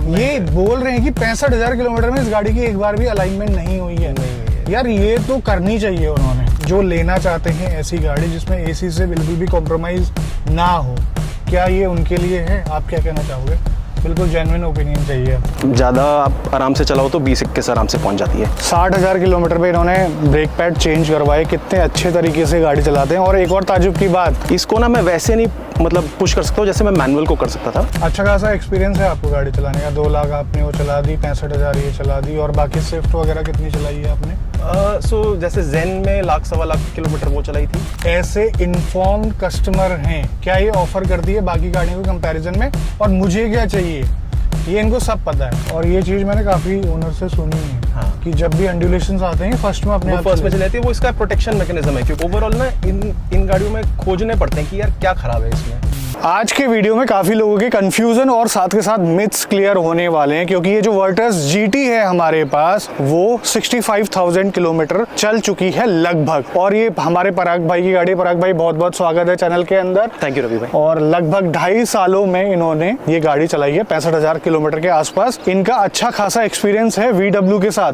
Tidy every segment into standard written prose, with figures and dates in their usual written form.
ये बोल रहे हैं कि 65,000 किलोमीटर में इस गाड़ी की एक बार भी अलाइनमेंट नहीं हुई है। यार ये तो करनी चाहिए उन्होंने, जो लेना चाहते हैं ऐसी गाड़ी जिसमें एसी से बिल्कुल भी कॉम्प्रोमाइज ना हो। क्या ये उनके लिए है? आप क्या कहना चाहोगे? बिल्कुल जेन्युइन ओपिनियन चाहिए। ज़्यादा आप आराम से चलाओ तो 20-21 आराम से पहुंच जाती है। 60,000 किलोमीटर पे इन्होंने ब्रेक पैड चेंज करवाए, कितने अच्छे तरीके से गाड़ी चलाते हैं। और एक और ताजुब की बात, इसको ना मैं वैसे नहीं मतलब पुश कर सकता हूँ जैसे मैं मैनुअल को कर सकता था। अच्छा खासा एक्सपीरियंस है आपको गाड़ी चलाने का। 2 लाख आपने वो चला दी, 65,000 ये चला दी, और बाकी स्विफ्ट वगैरह कितनी चलाई है आपने? जैसे जेन में 1,00,000-1.25 लाख किलोमीटर वो चलाई थी। ऐसे इन्फॉर्म्ड कस्टमर हैं, क्या ये ऑफर करती है बाकी गाड़ियों के कंपैरिजन में? और मुझे क्या चाहिए ये इनको सब पता है। और ये चीज़ मैंने काफ़ी ओनर से सुनी है। हाँ। कि जब भी अंडुलेशंस आते हैं फर्स्ट में अपने फर्स्ट में चली जाती है। वो इसका प्रोटेक्शन मैकेनिज्म है, क्योंकि ओवरऑल ना इन गाड़ियों में खोजने पड़ते हैं कि यार क्या खराब है इसमें। आज के वीडियो में काफी लोगों के कंफ्यूजन और साथ के साथ मिथ्स क्लियर होने वाले हैं, क्योंकि ये जो वर्टस जीटी है हमारे पास वो 65,000 किलोमीटर चल चुकी है लगभग। और ये हमारे पराग भाई की गाड़ी। पराग भाई बहुत बहुत स्वागत है चैनल के अंदर। थैंक यू रवि भाई। और लगभग 2.5 सालों में इन्होंने ये गाड़ी चलाई है, 65,000 किलोमीटर के आसपास। इनका अच्छा खासा एक्सपीरियंस है VW के साथ,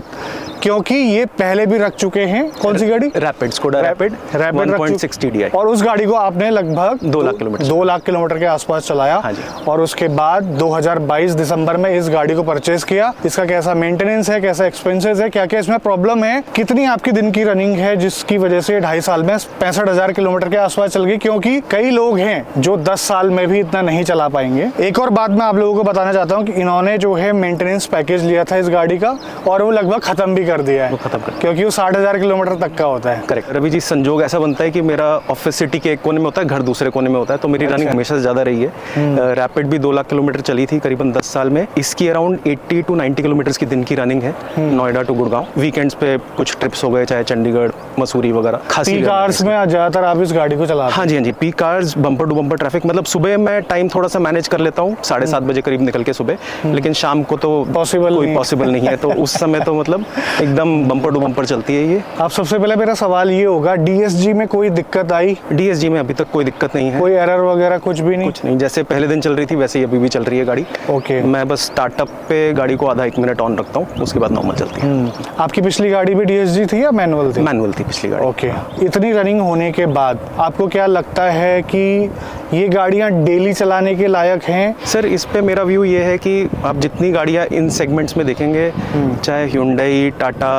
क्योंकि ये पहले भी रख चुके हैं। कौन सी गाड़ी? Rapid, Skoda rapid 1.6 TDI। और उस गाड़ी को आपने लगभग 2 लाख किलोमीटर 2 लाख किलोमीटर के आसपास चलाया। हाँ जी। और उसके बाद 2022 दिसंबर में इस गाड़ी को परचेज किया। इसका कैसा मेंटेनेंस है, कैसा एक्सपेंसेस है, क्या क्या इसमें प्रॉब्लम है, कितनी आपकी दिन की रनिंग है जिसकी वजह से 2.5 साल में 65,000 किलोमीटर के आसपास चल गई? क्योंकि कई लोग हैं जो 10 साल में भी इतना नहीं चला पाएंगे। एक और बात मैं आप लोगों को बताना चाहता हूँ कि इन्होंने जो है मेंटेनेंस पैकेज लिया था इस गाड़ी का, और वो लगभग खत्म भी कर दिया है, क्योंकि वो 60,000 किलोमीटर तक का होता है। करेक्ट रवि जी। संजोग ऐसा बनता है कि मेरा ऑफिस सिटी के एक कोने में होता है, घर दूसरे कोने में होता है, तो मेरी रनिंग हमेशा से ज्यादा रही है। रैपिड भी 2 लाख किलोमीटर चली थी करीबन 10 साल में। इसकी अराउंड 80 to 90 किलोमीटर की दिन की रनिंग है, नोएडा टू गुड़गांव। वीकेंड्स पे कुछ ट्रिप्स हो गए, चाहे चंडीगढ़, मसूरी वगैरह। खासी कार्स में ज्यादातर आप इस गाड़ी को चलाते हैं? हाँ जी, हाँ जी। Peak cars, bumper to bumper traffic. मतलब सुबह मैं टाइम थोड़ा सा मैनेज कर लेता हूँ, 7:30 बजे करीब निकल के सुबह, लेकिन शाम को तो पॉसिबल नहीं है। तो उस समय तो मतलब एकदम बम्पर टू बम्पर चलती है ये। अब सबसे पहले मेरा सवाल ये होगा, DSG में कोई दिक्कत आई? DSG में अभी तक कोई दिक्कत नहीं है। कोई एरर वगैरह कुछ भी नहीं? कुछ नहीं, जैसे पहले दिन चल रही थी वैसे ही अभी भी चल रही है गाड़ी। ओके। मैं बस स्टार्टअप पे गाड़ी को आधा 1 मिनट ऑन रखता हूँ, उसके बाद नॉर्मल चलती है। आपकी पिछली गाड़ी भी DSG थी या मैनुअल थी? मैनुअल थी पिछली गाड़ी। ओके। इतनी रनिंग होने के बाद आपको क्या लगता है कि ये गाड़ियाँ डेली चलाने के लायक हैं? सर इस पे मेरा व्यू ये है कि आप जितनी गाड़ियाँ इन सेगमेंट्स में देखेंगे, चाहे Hyundai, टाटा,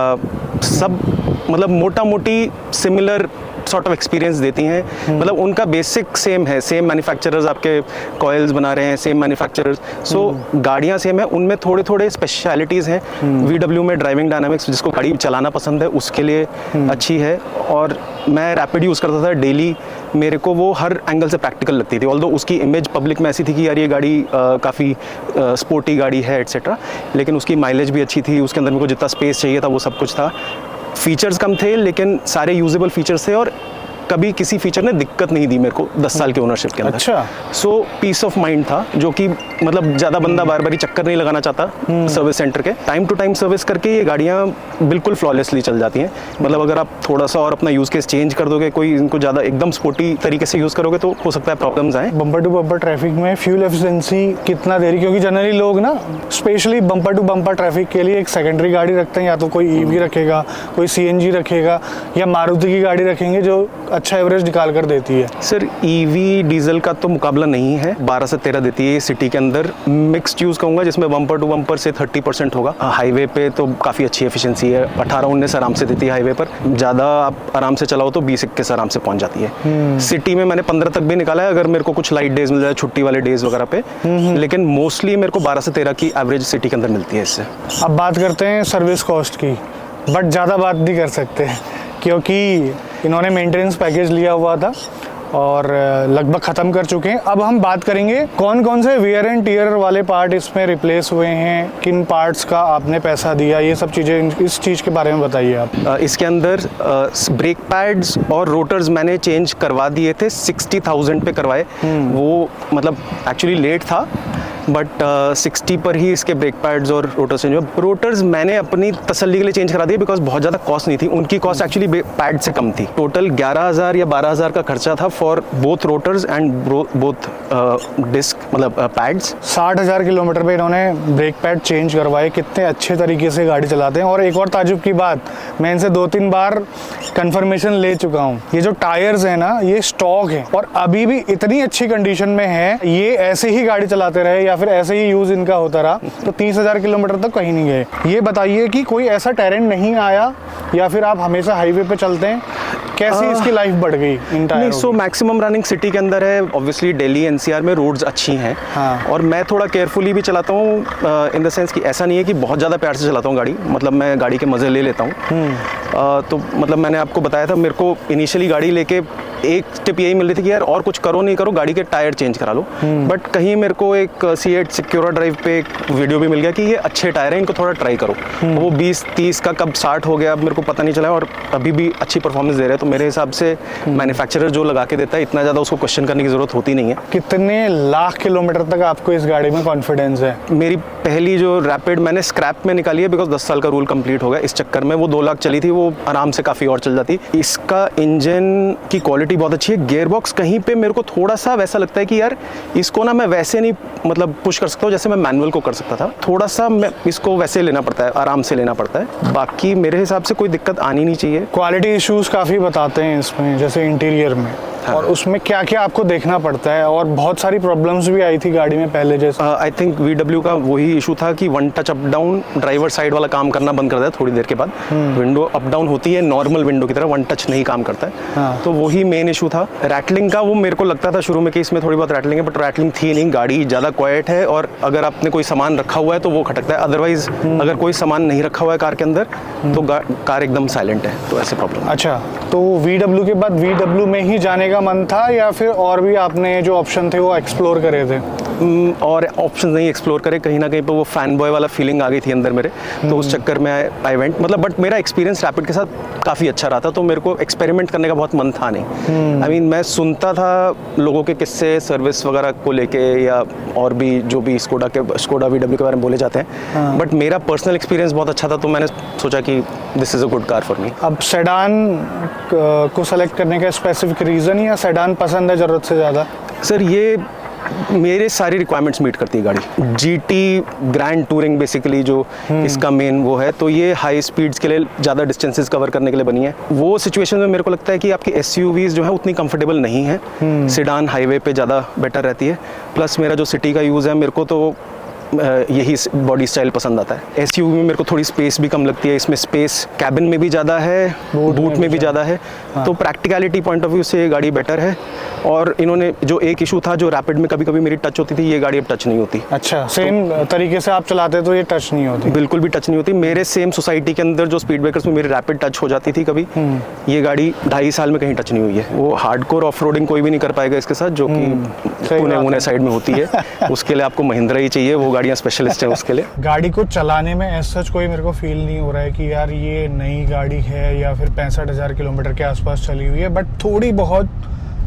सब मतलब मोटा मोटी सिमिलर सॉर्ट ऑफ एक्सपीरियंस देती हैं। मतलब उनका बेसिक सेम है, सेम मैन्युफैक्चरर्स आपके कॉइल्स बना रहे हैं, सेम मैन्युफैक्चरर्स। सो गाड़ियाँ सेम है, उनमें थोड़े थोड़े स्पेशलिटीज़ हैं। VW में ड्राइविंग डायनामिक्स, जिसको गाड़ी चलाना पसंद है उसके लिए अच्छी है। और मैं रैपिड यूज़ करता था डेली, मेरे को वो हर एंगल से प्रैक्टिकल लगती थी। ऑल्दो उसकी इमेज पब्लिक में ऐसी थी कि यार ये गाड़ी काफ़ी स्पोर्टी गाड़ी है एट्सेट्रा, लेकिन उसकी माइलेज भी अच्छी थी, उसके अंदर मेरे को जितना स्पेस चाहिए था वो सब कुछ था। फीचर्स कम थे लेकिन सारे यूजेबल फीचर्स थे, और कभी किसी फीचर ने दिक्कत नहीं दी मेरे को 10 साल के ओनरशिप के अंदर। अच्छा। सो पीस ऑफ माइंड था, जो कि मतलब ज़्यादा बंदा बार बार चक्कर नहीं लगाना चाहता सर्विस सेंटर के। टाइम टू टाइम सर्विस करके ये गाड़ियाँ बिल्कुल फ्लॉलेसली चल जाती हैं। मतलब अगर आप थोड़ा सा और अपना यूज़ केस चेंज कर दोगे, कोई इनको ज़्यादा एकदम स्पोर्टी तरीके से यूज़ करोगे तो हो सकता है प्रॉब्लम्स आए। बम्पर टू बम्पर ट्रैफिक में फ्यूल एफिशिएंसी कितना दे रही? क्योंकि जनरली लोग ना specially bumper to bumper traffic के लिए एक सेकेंडरी गाड़ी रखते हैं, या तो कोई EV रखेगा, कोई CNG रखेगा, या मारुति की गाड़ी रखेंगे जो अच्छा एवरेज निकाल कर देती है। सर EV डीजल का तो मुकाबला नहीं है, 12 से 13 देती है सिटी के अंदर। मिक्स्ड यूज़ कहूँगा, जिसमें बम्पर टू बम्पर से 30% होगा। हाईवे पे तो काफ़ी अच्छी एफिशिएंसी है, 18-19 आराम से देती है हाईवे पर। ज़्यादा आप आराम से चलाओ तो 20-21 आराम से पहुँच जाती है। सिटी में मैंने 15 तक भी निकाला है, अगर मेरे को कुछ लाइट डेज मिल जाए, छुट्टी वाले डेज वगैरह पे। लेकिन मोस्टली मेरे को 12 से 13 की एवरेज सिटी के अंदर मिलती है इससे। अब बात करते हैं सर्विस कॉस्ट की, बट ज़्यादा बात नहीं कर सकते क्योंकि इन्होंने मेंटेनेंस पैकेज लिया हुआ था और लगभग ख़त्म कर चुके हैं। अब हम बात करेंगे कौन कौन से वियर एंड टीयर वाले पार्ट इसमें रिप्लेस हुए हैं, किन पार्ट्स का आपने पैसा दिया, ये सब चीज़ें, इस चीज़ के बारे में बताइए आप। इसके अंदर ब्रेक पैड्स और रोटर्स मैंने चेंज करवा दिए थे, 60,000 पे करवाए। वो मतलब एक्चुअली लेट था, बट 60 पर ही इसके ब्रेक पैड्स और रोटर्स चेंज हुए। रोटर्स मैंने अपनी तसल्ली के लिए चेंज करा दिए बिकॉज बहुत ज़्यादा कॉस्ट नहीं थी, उनकी कॉस्ट एक्चुअली पैड से कम थी। टोटल 11,000 या 12,000 का खर्चा था for both rotors and both disc मतलब पैड्स। 60,000 किलोमीटर पे इन्होंने ब्रेक पैड चेंज करवाए। कितने अच्छे तरीके से गाड़ी चलाते हैं। और एक और ताजुब की बात, मैं इनसे 2-3 बार कंफर्मेशन ले चुका हूँ, ये जो टायर्स हैं ना ये स्टॉक है और अभी भी इतनी अच्छी कंडीशन में है। ये ऐसे ही गाड़ी चलाते रहे या फिर ऐसे ही यूज इनका होता रहा तो 30,000 किलोमीटर तक कहीं नहीं गए। ये बताइए कि कोई ऐसा टेरेन नहीं आया या फिर आप हमेशा हाईवे पे चलते हैं, कैसी इसकी लाइफ बढ़ गई इन टायरों की? सो मैक्सिमम रनिंग सिटी के अंदर है। ऑब्वियसली दिल्ली एनसीआर में रोड्स अच्छी हैं। हाँ। और मैं थोड़ा केयरफुली भी चलाता हूँ इन द सेंस कि ऐसा नहीं है कि बहुत ज़्यादा प्यार से चलाता हूँ गाड़ी, मतलब मैं गाड़ी के मज़े ले लेता हूँ। तो मतलब मैंने आपको बताया था, मेरे को इनिशियली गाड़ी लेके एक टिप यही मिल रही थी कि यार और कुछ करो नहीं करो, गाड़ी के टायर चेंज करा लो। बट कहीं मेरे को एक C8 सिक्योरा ड्राइव पे एक वीडियो भी मिल गया कि ये अच्छे टायर हैं, इनको थोड़ा ट्राई करो। वो 20-30 का कब 60 हो गया अब मेरे को पता नहीं चला और अभी भी अच्छी परफॉर्मेंस दे रहे हैं। तो मेरे हिसाब से मैन्युफैक्चरर जो लगा के देता है इतना ज़्यादा उसको क्वेश्चन करने की ज़रूरत होती नहीं है। कितने लाख किलोमीटर तक आपको इस गाड़ी में कॉन्फिडेंस है? मेरी पहली जो रैपिड मैंने स्क्रैप में निकाली है बिकॉज 10 साल का रूल कंप्लीट हो गया, इस चक्कर में वो 2 लाख चली थी, वो आराम से काफ़ी और चल जाती। इसका इंजन की क्वालिटी बहुत अच्छी है। गियर बॉक्स कहीं पे मेरे को थोड़ा सा वैसा लगता है कि यार इसको ना मैं वैसे नहीं मतलब पुश कर सकता हूँ जैसे मैं मैनुअल को कर सकता था, थोड़ा सा मैं इसको वैसे लेना पड़ता है, आराम से लेना पड़ता है। बाकी मेरे हिसाब से कोई दिक्कत आनी नहीं चाहिए। क्वालिटी इश्यूज काफ़ी बताते हैं इसमें, जैसे इंटीरियर में। हाँ। और उसमें क्या क्या आपको देखना पड़ता है? और बहुत सारी प्रॉब्लम्स भी आई थी गाड़ी में पहले जैसे। आई थिंक VW का वही इशू था कि 1 touch up down, driver side वाला काम करना बंद कर दिया थोड़ी देर के बाद। विंडो अप डाउन होती है नॉर्मल विंडो की तरह, 1 टच नहीं काम करता है। हाँ। तो वही मेन इशू था। रैटलिंग का वो मेरे को लगता था शुरू में कि इसमें थोड़ी बहुत रैटलिंग है, बट रैटलिंग थी नहीं, गाड़ी ज़्यादा क्वाइट है और अगर आपने कोई सामान रखा हुआ है तो वो खटकता है। अदरवाइज अगर कोई सामान नहीं रखा हुआ है कार के अंदर तो कार एकदम साइलेंट है, तो ऐसे प्रॉब्लम। अच्छा, तो VW के बाद VW में ही जाने का मन था या फिर और भी आपने जो ऑप्शन थे वो एक्सप्लोर करे थे? और ऑप्शन नहीं एक्सप्लोर करे, कहीं ना कहीं पे वो फैन बॉय वाला फीलिंग आ गई थी अंदर मेरे, तो उस चक्कर में आई वेंट। मतलब बट मेरा एक्सपीरियंस रैपिड के साथ काफ़ी अच्छा रहा था, तो मेरे को एक्सपेरिमेंट करने का बहुत मन था नहीं। आई मीन मैं सुनता था लोगों के किस्से सर्विस वगैरह को लेके या और भी जो भी स्कोडा VW के बारे में बोले जाते हैं, बट मेरा पर्सनल एक्सपीरियंस बहुत अच्छा था, तो मैंने सोचा कि this is a good car for me. अब सेडान को सेलेक्ट करने का स्पेसिफिक रीज़न या सेडान पसंद है ज़रूरत से ज़्यादा? सर ये मेरे सारी रिक्वायरमेंट्स मीट करती है गाड़ी। GT ग्रैंड टूरिंग बेसिकली जो इसका मेन वो है, तो ये हाई स्पीड्स के लिए ज़्यादा डिस्टेंसेस कवर करने के लिए बनी है। वो सिचुएशन में मेरे को लगता है कि आपकी SUVs जो है उतनी कंफर्टेबल नहीं है, सेडान हाईवे पे ज़्यादा बेटर रहती है। प्लस मेरा जो सिटी का यूज़ है, मेरे को तो यही बॉडी स्टाइल पसंद आता है। SUV में मेरे को थोड़ी स्पेस भी कम लगती है, इसमें स्पेस कैबिन में भी ज़्यादा है, बूट में भी ज़्यादा है। तो प्रैक्टिकलिटी पॉइंट ऑफ व्यू से ये गाड़ी बेटर है। और इन्होंने जो एक इशू था जो रैपिड में कभी कभी मेरी टच होती थी, ये गाड़ी अब टच नहीं होती। अच्छा, सेम तरीके से आप चलाते तो ये टच नहीं होती? बिल्कुल भी टच नहीं होती। मेरे सेम सोसाइटी के अंदर जो स्पीड ब्रेकर्स में मेरी रैपिड टच हो जाती थी कभी, ये गाड़ी 2.5 साल में कहीं टच नहीं हुई है। वो हार्डकोर ऑफ रोडिंग कोई भी नहीं कर पाएगा इसके साथ, जो कि पुणे साइड में होती है। उसके लिए आपको महिंद्रा ही चाहिए, वो गाड़ियाँ स्पेशलिस्ट हैं उसके लिए। गाड़ी को चलाने में एज सच कोई मेरे को फील नहीं हो रहा है कि यार ये नई गाड़ी है या फिर 65,000 किलोमीटर के आसपास चली हुई है, बट थोड़ी बहुत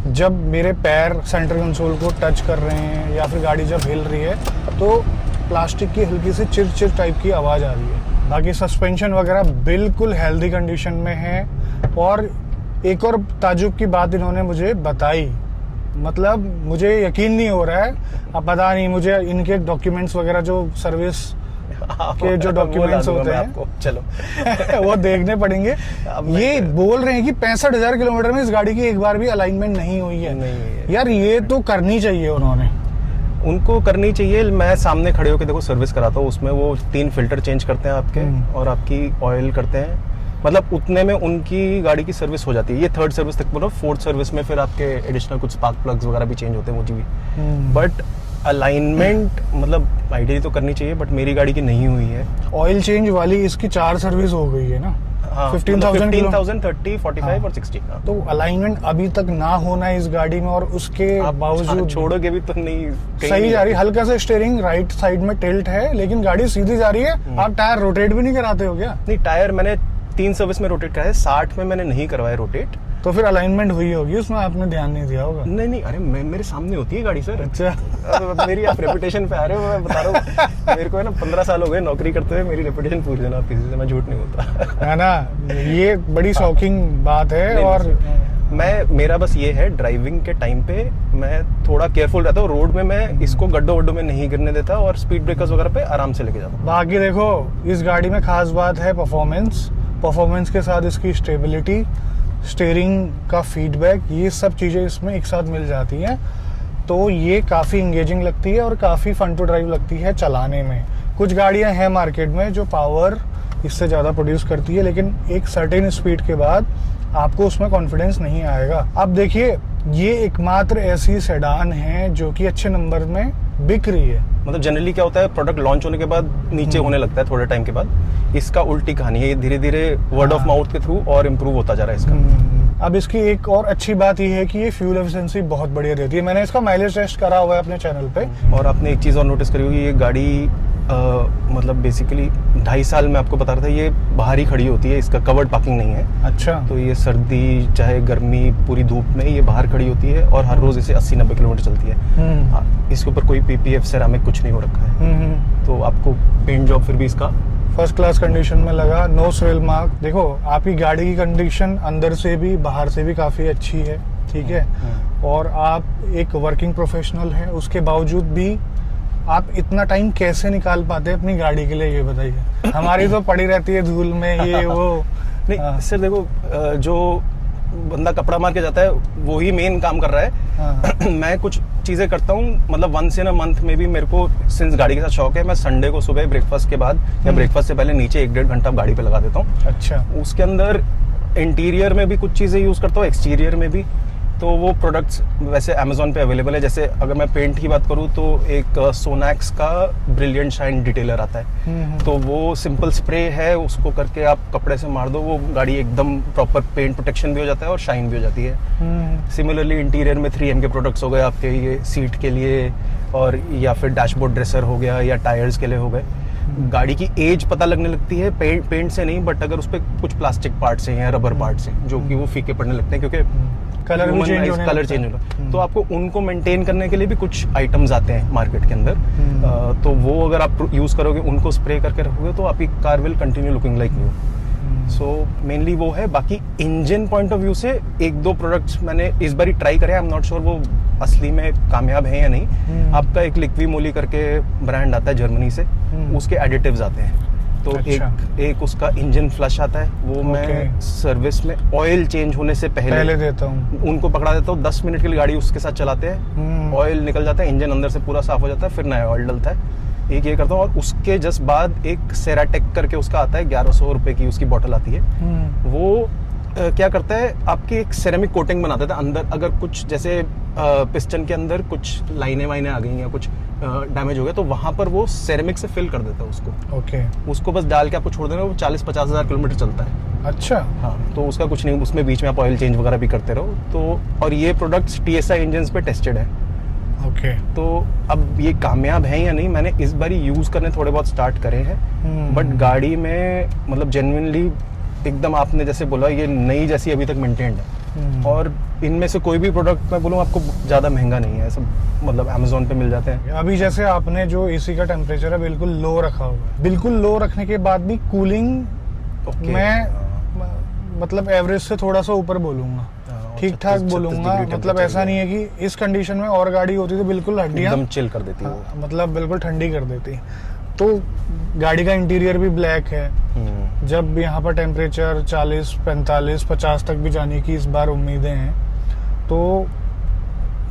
जब मेरे पैर सेंटर कंसोल को टच कर रहे हैं या फिर गाड़ी जब हिल रही है तो प्लास्टिक की हल्की सी चिर टाइप की आवाज़ आ रही है। बाकी सस्पेंशन वगैरह बिल्कुल हेल्दी कंडीशन में है। और एक और ताजुब की बात इन्होंने मुझे बताई, मतलब मुझे यकीन नहीं हो रहा है, अब पता नहीं मुझे इनके डॉक्यूमेंट्स वगैरह जो सर्विस के जो डॉक्यूमेंट्स होते हैं चलो वो देखने पड़ेंगे। ये बोल रहे हैं कि 65,000 किलोमीटर में इस गाड़ी की एक बार भी अलाइनमेंट नहीं हुई है। नहीं है यार, ये तो करनी चाहिए उनको करनी चाहिए। मैं सामने खड़े होकर देखो सर्विस कराता हूँ, उसमें वो 3 फिल्टर चेंज करते हैं आपके और आपकी ऑयल करते हैं, मतलब उतने में उनकी गाड़ी की सर्विस हो जाती है। ये 3rd सर्विस तक बोलो, 4th सर्विस में फिर आपके एडिशनल कुछ स्पार्क प्लग्स वगैरह भी चेंज होते हैं मुझे भी। बट अलाइनमेंट मतलब आइडियली तो करनी चाहिए, बट मेरी गाड़ी की नहीं हुई है। ऑयल चेंज वाली इसकी 4 सर्विस हो गई है ना? 15,000, 30, 45 और 60। तो अलाइनमेंट अभी तक ना होना इस गाड़ी में और उसके बावजूद छोड़ोगे भी तो नहीं सही जा रही। हल्का सा स्टीयरिंग राइट साइड में टिल्ट है लेकिन गाड़ी सीधी जा रही है। आप टायर रोटेट भी नहीं कराते हो क्या? नहीं, टायर मैंने 3 सर्विस में रोटेट कराया है, 60 में मैंने नहीं करवाया रोटेट। तो फिर अलाइनमेंट हुई होगी उसमें, आपने ध्यान नहीं दिया होगा। नहीं, अरे मेरे सामने होती है गाड़ी सर। अच्छा। अब मेरी आप रेपुटेशन पे आ रहे हो, मैं बता रहा हूँ। मेरे को है ना 15 साल हो गए नौकरी करते हुए, मेरी रेपुटेशन पूछ लेना आप किसी से, मैं झूठ नहीं बोलता। है ना, ये बड़ी शॉकिंग बात है। नहीं, और मेरा बस ये है, ड्राइविंग के टाइम पे मैं थोड़ा केयरफुल रहता हूँ। रोड में मैं इसको गड्ढों वड्ढों में नहीं गिरने देता और स्पीड ब्रेकर्स वगैरह पे आराम से लेके जाता हूँ। बाकी देखो, इस गाड़ी में खास बात है परफॉर्मेंस के साथ इसकी स्टेबिलिटी, स्टीयरिंग का फीडबैक, ये सब चीज़ें इसमें एक साथ मिल जाती हैं। तो ये काफ़ी इंगेजिंग लगती है और काफ़ी फन टू ड्राइव लगती है चलाने में। कुछ गाड़ियां हैं मार्केट में जो पावर इससे ज़्यादा प्रोड्यूस करती है, लेकिन एक सर्टेन स्पीड के बाद आपको उसमें कॉन्फिडेंस नहीं आएगा। अब देखिए, ये एकमात्र ऐसी सेडान है जो कि अच्छे नंबर में बिक रही है। मतलब जनरली क्या होता है, प्रोडक्ट लॉन्च होने के बाद नीचे होने लगता है थोड़े टाइम के बाद। इसका उल्टी कहानी है, ये धीरे धीरे वर्ड ऑफ माउथ के थ्रू और इम्प्रूव होता जा रहा है इसका। अब इसकी एक और अच्छी बात ये है कि ये फ्यूल एफिशिएंसी बहुत बढ़िया देती है। मैंने इसका माइलेज टेस्ट करा हुआ है अपने चैनल पे। और आपने एक चीज़ और नोटिस करी होगी, ये गाड़ी मतलब बेसिकली 2.5 साल में आपको बता रहा था, ये बाहर ही खड़ी होती है, इसका कवर्ड पार्किंग नहीं है। अच्छा। तो ये सर्दी चाहे गर्मी पूरी धूप में ये बाहर खड़ी होती है और हर रोज इसे 80-90 किलोमीटर चलती है। इसके ऊपर कोई पीपीएफ सेरामिक कुछ नहीं हो रखा है। तो आपको पेंट जॉब फिर भी इसका फर्स्ट क्लास कंडीशन में लगा, नो स्वेल मार्क। देखो, आपकी गाड़ी की कंडीशन अंदर से भी बाहर से भी काफ़ी अच्छी है, ठीक है। और आप एक वर्किंग प्रोफेशनल हैं, उसके बावजूद भी आप इतना टाइम कैसे निकाल पाते हैं अपनी गाड़ी के लिए, ये बताइए। हमारी तो पड़ी रहती है धूल में, ये वो। नहीं सर, देखो जो बंदा कपड़ा मार के जाता है वो ही मेन काम कर रहा है। मैं कुछ चीज़ें करता हूँ, मतलब वंस इन अ मंथ में भी मेरे को सिंस गाड़ी के साथ शौक है, मैं संडे को सुबह ब्रेकफास्ट के बाद या ब्रेकफास्ट से पहले नीचे 1-1.5 घंटा गाड़ी पे लगा देता हूँ। अच्छा। उसके अंदर इंटीरियर में भी कुछ चीज़ें यूज़ करता हूँ, एक्सटीरियर में भी। तो वो प्रोडक्ट्स वैसे अमेजोन पे अवेलेबल है। जैसे अगर मैं पेंट की बात करूँ तो एक सोनैक्स का ब्रिलियंट शाइन डिटेलर आता है। तो वो सिंपल स्प्रे है, उसको करके आप कपड़े से मार दो, वो गाड़ी एकदम प्रॉपर पेंट प्रोटेक्शन भी हो जाता है और शाइन भी हो जाती है। सिमिलरली इंटीरियर में 3M के प्रोडक्ट्स हो गए आपके, ये सीट के लिए और या फिर डैशबोर्ड ड्रेसर हो गया या टायर्स के लिए हो गए। गाड़ी की एज पता लगने लगती है पेंट से नहीं, बट अगर उस पर कुछ प्लास्टिक पार्ट्स हैं या रबर पार्ट्स हैं जो कि वो फीके पड़ने लगते हैं, क्योंकि कलर चेंज होगा। तो आपको उनको मेंटेन करने के लिए भी कुछ आइटम्स आते हैं मार्केट के अंदर। तो वो अगर आप यूज करोगे, उनको स्प्रे करके रखोगे, तो आपकी car will continue looking like new. So mainly वो है। बाकी इंजन पॉइंट ऑफ व्यू से 1-2 प्रोडक्ट्स मैंने इस बार ही ट्राई करे, आई एम नॉट श्योर वो असली में कामयाब है या नहीं। आपका एक लिक्वी मोली करके ब्रांड आता है जर्मनी से, उसके एडिटिव्स आते हैं। तो अच्छा। एक उसका इंजन फ्लश आता है, वो मैं सर्विस में ऑयल चेंज होने से पहले देता हूँ, उनको पकड़ा देता हूँ। 10 मिनट के लिए गाड़ी उसके साथ चलाते हैं, ऑयल निकल जाता है, इंजन अंदर से पूरा साफ हो जाता है, फिर नया ऑयल डलता है। एक ये करता हूँ। और उसके जस्ट बाद एक सेराटेक करके उसका आता है, 1100 रुपए की उसकी बॉटल आती है। वो क्या करता है, आपकी एक सेरेमिक कोटिंग बना देता है अंदर। अगर कुछ जैसे पिस्टन के अंदर कुछ लाइनें वाइनें आ गई या कुछ डैमेज हो गया, तो वहां पर वो सेरेमिक से फिल कर देता है उसको। ओके। उसको बस डाल के आपको छोड़ देना, वो 40-50 हज़ार किलोमीटर चलता है। अच्छा। हाँ, तो उसका कुछ नहीं, उसमें बीच में आप ऑयल चेंज वगैरह भी करते रहो। तो और ये प्रोडक्ट्स TSI इंजन्स पे टेस्टेड है। ओके। तो अब ये कामयाब है या नहीं, मैंने इस बार यूज करने थोड़े बहुत स्टार्ट करे हैं। बट गाड़ी में मतलब जेन्युइनली एकदम आपने जैसे बोला, ये नई जैसी अभी तक मेंटेन्ड है। और इनमें से कोई भी प्रोडक्ट मैं बोलूँ आपको ज्यादा महंगा नहीं है, सब मतलब अमेजोन पे मिल जाते हैं। अभी जैसे आपने जो एसी का टेम्परेचर है बिल्कुल लो रखा हुआ है, बिल्कुल लो रखने के बाद भी कूलिंग मैं मतलब एवरेज से थोड़ा सा ऊपर बोलूंगा, ठीक ठाक बोलूंगा। मतलब ऐसा नहीं है कि इस कंडीशन में और गाड़ी होती तो बिल्कुल हड्डियां एकदम चिल कर देती है, मतलब बिल्कुल ठंडी कर देती। तो गाड़ी का इंटीरियर भी ब्लैक है। जब यहाँ पर टेम्परेचर 40, 45, 50 तक भी जाने की इस बार उम्मीदें हैं, तो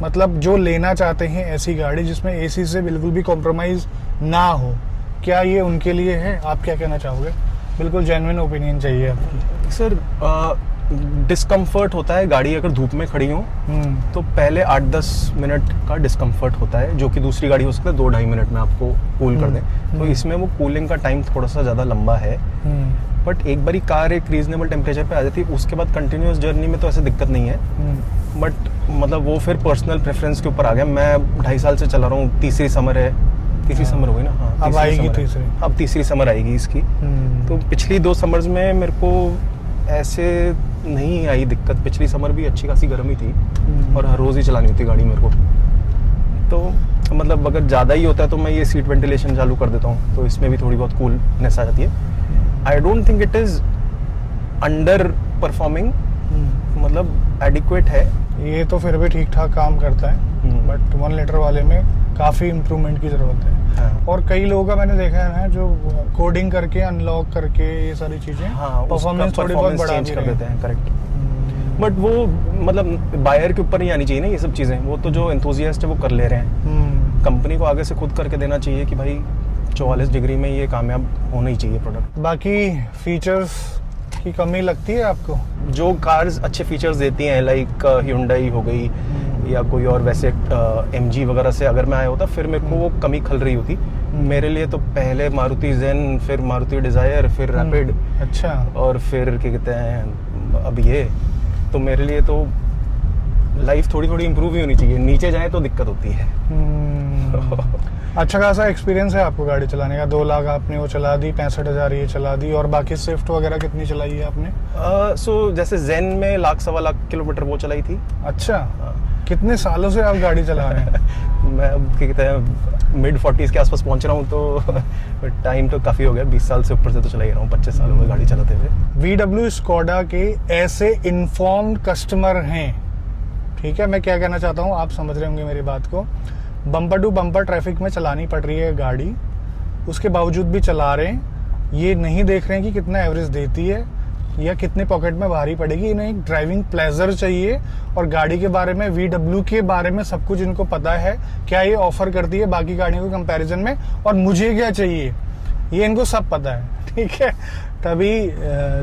मतलब जो लेना चाहते हैं ऐसी गाड़ी जिसमें एसी से बिल्कुल भी कॉम्प्रोमाइज ना हो, क्या ये उनके लिए है? आप क्या कहना चाहोगे? बिल्कुल जेन्युइन ओपिनियन चाहिए आपकी। सर डिस्कम्फर्ट होता है, गाड़ी अगर धूप में खड़ी हो तो पहले 8-10 मिनट का डिस्कम्फर्ट होता है, जो कि दूसरी गाड़ी हो सकता है 2-2.5 मिनट में आपको कूल कर दे। तो इसमें वो कूलिंग का टाइम थोड़ा सा ज़्यादा लंबा है। बट एक बारी कार एक रीजनेबल टेम्परेचर पे आ जाती है, उसके बाद कंटिन्यूस जर्नी में तो ऐसे दिक्कत नहीं है। बट मतलब वो फिर पर्सनल प्रेफरेंस के ऊपर आ गया। मैं 2.5 साल से चला रहा हूँ, तीसरी समर है, तीसरी समर हुई ना? हाँ, अब आएगी तीसरी, अब तीसरी समर आएगी इसकी। तो पिछली 2 समर्स में मेरे को ऐसे नहीं आई दिक्कत। पिछली समर भी अच्छी खासी गर्मी थी और हर रोज़ ही चलानी होती गाड़ी मेरे को। तो मतलब अगर ज़्यादा ही होता है तो मैं ये सीट वेंटिलेशन चालू कर देता हूँ, तो इसमें भी थोड़ी बहुत कूलनेस आ जाती है। I don't think it is under performing, मतलब एडिक्वेट है। ये तो फिर भी ठीक ठाक काम करता है, बट 1 लीटर वाले में काफ़ी इम्प्रूवमेंट की ज़रूरत है। हाँ। और कई लोगों का मैंने देखा है ना, जो कोडिंग करके अनलॉक करके ये सारी चीज़ें परफॉर्मेंस थोड़ी बहुत बढ़ा चेंज कर देते हैं, करेक्ट। बट वो मतलब बायर के ऊपर नहीं आनी चाहिए ना ये सब चीज़ें, वो तो जो एंथुसियास्ट है वो कर ले रहे हैं। कंपनी को आगे से खुद करके देना चाहिए कि भाई 44 डिग्री में ये कामयाब होना ही चाहिए प्रोडक्ट। बाकी फीचर्स की कमी लगती है आपको? जो कार्स अच्छे फीचर्स देती हैं, लाइक Hyundai हो गई या कोई और, वैसे MG वगैरह से अगर मैं आया होता फिर मेरे को वो कमी खल रही होती। मेरे लिए तो पहले मारुति ज़ेन, फिर मारुति डिज़ायर, फिर रैपिड, अच्छा, और फिर क्या कहते हैं अब ये, तो मेरे लिए तो लाइफ थोड़ी थोड़ी इम्प्रूव ही होनी चाहिए। नीचे जाए तो दिक्कत होती है। अच्छा खासा एक्सपीरियंस है आपको गाड़ी चलाने का। 2 लाख आपने वो चला दी, 65,000 ये चला दी, और बाकी स्विफ्ट वगैरह कितनी चलाई है आपने? जैसे ज़ेन में 1 सवा लाख किलोमीटर वो चलाई थी। अच्छा, कितने सालों से आप गाड़ी चला रहे हैं? मैं अब क्या कहते हैं मिड 40s के आसपास पहुंच रहा हूं, तो टाइम तो काफ़ी हो गया। 20 साल से ऊपर से तो चला ही रहा हूँ, 25 साल हो गए गाड़ी चलाते हुए। VW स्कोडा के ऐसे इन्फॉर्म्ड कस्टमर हैं, ठीक है, मैं क्या कहना चाहता हूँ आप समझ रहे होंगे मेरी बात को। बम्पर टू बम्पर ट्रैफिक में चलानी पड़ रही है गाड़ी, उसके बावजूद भी चला रहे हैं। ये नहीं देख रहे हैं कि कितना एवरेज देती है या कितने पॉकेट में भारी पड़ेगी। इन्हें एक ड्राइविंग प्लेजर चाहिए, और गाड़ी के बारे में, VW के बारे में सब कुछ इनको पता है, क्या ये ऑफर करती है बाकी गाड़ियों के कंपैरिजन में, और मुझे क्या चाहिए, ये इनको सब पता है, ठीक है। तभी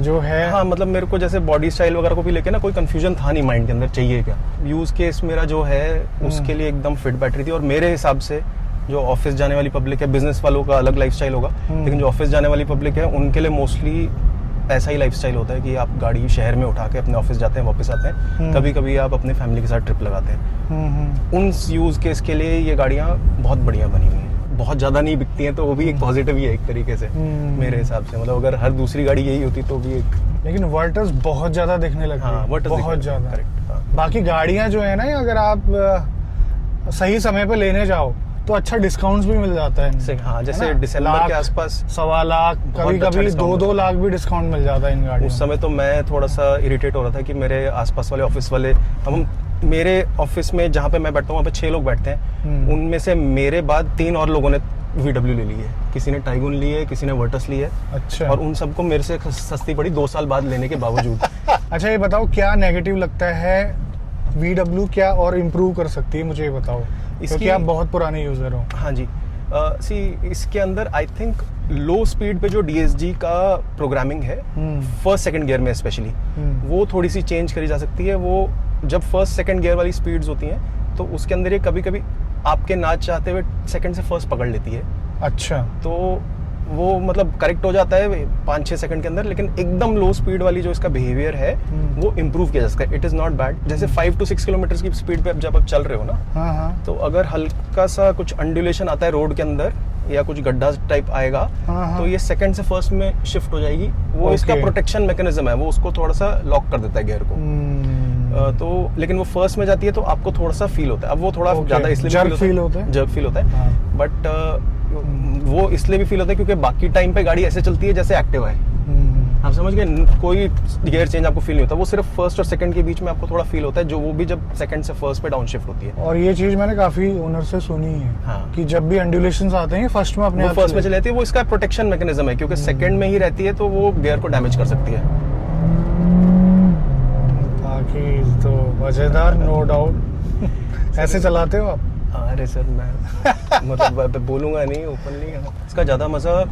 जो है, हाँ मतलब मेरे को जैसे बॉडी स्टाइल वगैरह को भी लेके ना कोई कंफ्यूजन था नहीं माइंड के अंदर, चाहिए क्या। यूज केस मेरा जो है उसके लिए एकदम फिट बैटरी थी, और मेरे हिसाब से जो ऑफिस जाने वाली पब्लिक है, बिजनेस वालों का अलग लाइफस्टाइल होगा, लेकिन जो ऑफिस जाने वाली पब्लिक है उनके लिए मोस्टली ऐसा ही लाइफस्टाइल होता है कि आप गाड़ी शहर में उठा के अपने ऑफिस जाते हैं, वापस आते हैं। कभी कभी आप अपने फैमिली के साथ ट्रिप लगाते हैं। उन यूज केस के लिए ये गाड़ियाँ बहुत बढ़िया बनी हुई हैं। बहुत ज़्यादा नहीं बिकती हैं, तो वो भी एक पॉजिटिव ही है एक तरीके से मेरे हिसाब से। मतलब अगर हर दूसरी गाड़ी यही होती तो भी एक, लेकिन वर्टस बहुत ज़्यादा दिखने लगती है। हाँ, बहुत ज़्यादा। करेक्ट। हाँ। बाकी गाड़ियाँ जो है ना, अगर आप सही समय पे लेने जाओ तो अच्छा डिस्काउंट्स भी मिल जाता है। हाँ, जैसे दिसंबर के आसपास 1.25 लाख, कभी-कभी 2-2 लाख भी डिस्काउंट मिल जाता है इन गाड़ियों। उस समय तो मैं थोड़ा सा इरिटेट हो रहा था कि मेरे आसपास वाले ऑफिस वाले, हम मेरे ऑफिस में जहाँ पे मैं बैठता हूँ वहाँ पे 6 लोग बैठते हैं, उनमें से मेरे बाद 3 और लोगों ने VW ले ली है। किसी ने टाइगून ली है, किसी ने वर्टस ली है। अच्छा। और उन सबको मेरे से सस्ती पड़ी 2 साल बाद लेने के बावजूद। अच्छा, ये बताओ क्या नेगेटिव लगता है VW, क्या और इम्प्रूव कर सकती है, मुझे ये बताओ, क्योंकि आप बहुत पुराने यूजर हो। हाँ जी, सी इसके अंदर आई थिंक लो स्पीड पे जो DSG का प्रोग्रामिंग है, फर्स्ट सेकंड गियर में स्पेशली, वो थोड़ी सी चेंज करी जा सकती है। वो जब फर्स्ट सेकंड गियर वाली स्पीड्स होती हैं तो उसके अंदर ये कभी कभी आपके ना चाहते हुए सेकंड से फर्स्ट पकड़ लेती है। अच्छा। तो वो मतलब करेक्ट हो जाता है 5-6 सेकंड के अंदर, लेकिन एकदम लो स्पीड वाली जो इसका बिहेवियर है वो इम्प्रूव किया जा सकता है। It is not bad. जैसे 5 to 6 किलोमीटर की स्पीड पे जब आप चल रहे हो ना, हाँ, तो अगर हल्का सा कुछ अंडुलेशन आता है रोड के अंदर या कुछ गड्ढा टाइप आएगा, तो ये सेकंड से फर्स्ट में शिफ्ट हो जाएगी। वो इसका प्रोटेक्शन मैकेनिज्म है, वो उसको थोड़ा सा लॉक कर देता है गियर को। तो लेकिन वो फर्स्ट में जाती है तो आपको थोड़ा सा फील होता है। अब वो थोड़ा ज्यादा इसलिए जर्क फील होता है, बट वो इसलिए भी फील होता है क्योंकि बाकी टाइम पे गाड़ी ऐसे चलती है जैसे एक्टिवा है। आप समझ गए, कोई गियर चेंज आपको फील नहीं होता, वो सिर्फ फर्स्ट और सेकंड के बीच में आपको थोड़ा फील होता है, जो वो भी जब सेकंड से फर्स्ट पे डाउन शिफ्ट होती है। और ये चीज मैंने काफी ओनर से सुनी है, हाँ, कि जब भी अंडुलेशंस आते हैं फर्स्ट में अपने फर्स्ट में चली जाती है। वो इसका प्रोटेक्शन मैकेनिज्म है, क्योंकि सेकंड में ही रहती है तो वो गियर को डैमेज कर सकती है। बाकी तो मजेदार, नो डाउट। ऐसे चलाते हो आप? अरे सर मैं मतलब बोलूँगा नहीं ओपनली, इसका ज़्यादा मज़ा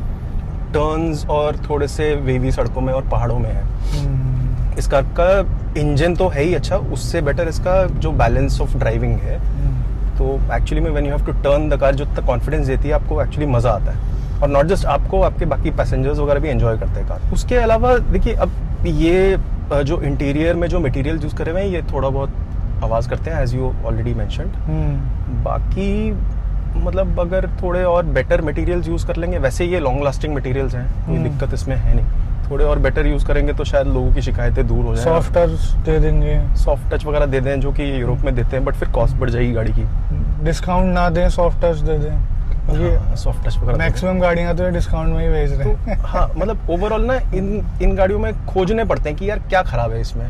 टर्न्स और थोड़े से वेवी सड़कों में और पहाड़ों में है। इसका इंजन तो है ही अच्छा, उससे बेटर इसका जो बैलेंस ऑफ ड्राइविंग है। तो एक्चुअली में when you have to turn the car, जो इतना कॉन्फिडेंस देती है आपको, एक्चुअली मज़ा आता है। और नॉट जस्ट आपको, आपके बाकी पैसेंजर्स वगैरह भी एंजॉय करते हैं कार। उसके अलावा देखिए, अब ये जो इंटीरियर में जो मटेरियल यूज़ करे हुए हैं, ये थोड़ा बहुत आवाज़ करते हैं, एज यू ऑलरेडी मेंशन्ड। बाकी मतलब अगर थोड़े और बेटर मटेरियल्स यूज़ कर लेंगे, वैसे ये लॉन्ग लास्टिंग मटेरियल्स हैं, कोई दिक्कत इसमें है नहीं। थोड़े और बेटर यूज़ करेंगे तो शायद लोगों की शिकायतें दूर हो जाए। सॉफ्ट टच दे देंगे, सॉफ्ट टच वगैरह दे दें जो कि यूरोप में देते हैं, बट फिर कॉस्ट बढ़ जाएगी गाड़ी की। डिस्काउंट ना दें, सॉफ्ट टच दे दें, क्योंकि सॉफ्ट टच वगैरह मैक्सिमम गाड़ियां तो ये डिस्काउंट में ही भेज रहे हैं। हाँ, मतलब ओवरऑल ना इन गाड़ियों में खोजने पड़ते हैं कि यार क्या खराब है इसमें।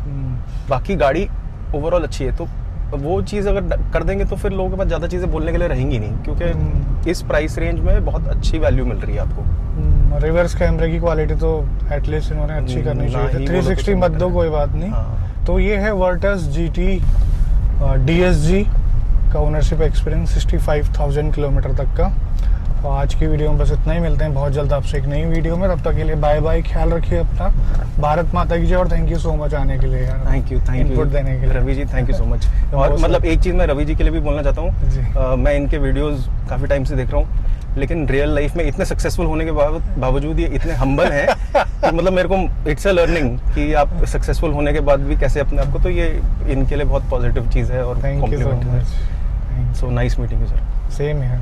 बाकी गाड़ी ओवरऑल अच्छी है, तो वो चीज़ अगर कर देंगे तो फिर लोगों के पास ज़्यादा चीज़ें बोलने के लिए रहेंगी नहीं, क्योंकि इस प्राइस रेंज में बहुत अच्छी वैल्यू मिल रही है आपको। रिवर्स कैमरे की क्वालिटी तो एटलीस्ट इन्होंने अच्छी करनी ना चाहिए ही थी। बोलो तो 360 मत दो, कोई बात नहीं। हाँ। तो ये है वर्टस GT DSG का ओनरशिप एक्सपीरियंस 65,000 किलोमीटर तक का। तो आज की वीडियो में बस इतना ही, मिलते हैं बहुत जल्द आपसे एक नई वीडियो में। तब तक के लिए बाय बाय, ख्याल रखिए अपना, भारत माता की जय, और थैंक यू सो मच आने के लिए यार, थैंक यू इनपुट देने के लिए। Ravi ji, thank you so much. और बहुत मतलब एक चीज़ मैं रवि जी के लिए भी बोलना चाहता जी। हूँ, मैं इनके वीडियोस काफ़ी टाइम से देख रहा हूँ, लेकिन रियल लाइफ में इतने सक्सेसफुल होने के बावजूद ये इतने हम्बल हैं कि मतलब मेरे को इट्स अ लर्निंग कि आप सक्सेसफुल होने के बाद भी कैसे अपने आप को, तो ये इनके लिए बहुत पॉजिटिव चीज़ है और थैंक यू सो कॉम्प्लीमेंट है। Much. So nice meeting you sir. Same है।